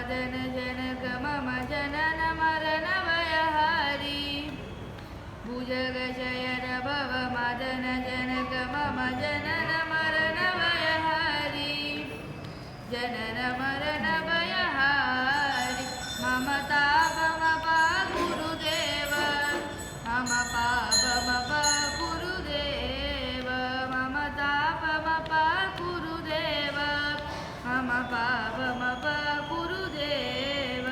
मदन जनक मम जनन मरण भयहारी भुजग शयन भव मदन जनक मम जनन मरण भयहारी जनन मरण भयहारी मम तापमप गुरुदेव मम पापमप गुरुदेव मम तापमप गुरुदेव मम पापमप गुरुदेव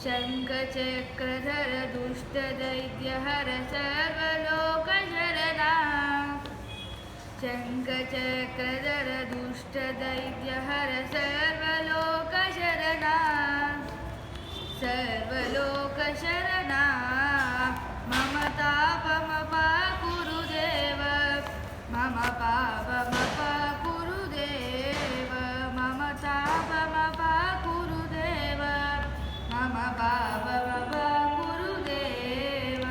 शङ्खचक्रधर दुष्टदैत्यहर सर्वलोकशरणा शङ्खचक्रधर दुष्टदैत्यहर सर्वलोकशरणा सर्वलोकशरणा मम तापमप गुरुदेव मम पापमप गुरुदेव मम तापमप गुरुदेव मम पापमप गुरुदेव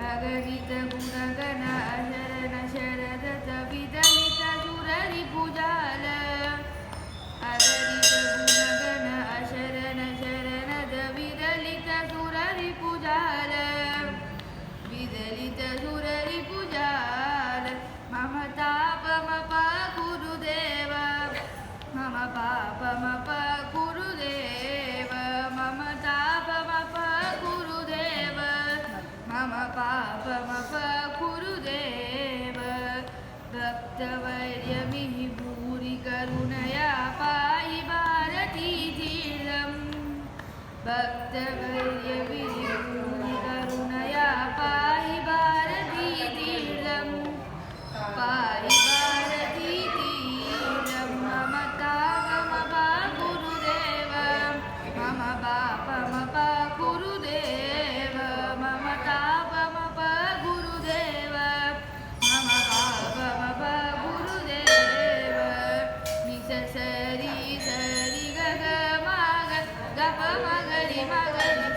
अगणित गुणगण शरण शरदत विदलित सुररिपुजाल अगणित गुणगण अशरण शरणद विदलित सुररिपुजाल विदलित सुररिपुजाल मम तापमप गुरुदेव मम पापमप गुरुदेव मम तापमप गुरुदेव मम पापमप गुरुदेव भक्तवर्यमिः भूरि करुणया पाहि भारती तीर्थम् भक्तवर्यमिः भूरि करुणया पाहि भारती तीर्थम् पाहि भारती तीर्थम् मम तापमप गुरुदेव मम पापमप गुरुदेव मम तापमप गुरुदेव मम पापमप गुरुदेव निस सरि सरि गग मग गप मगरि मगरि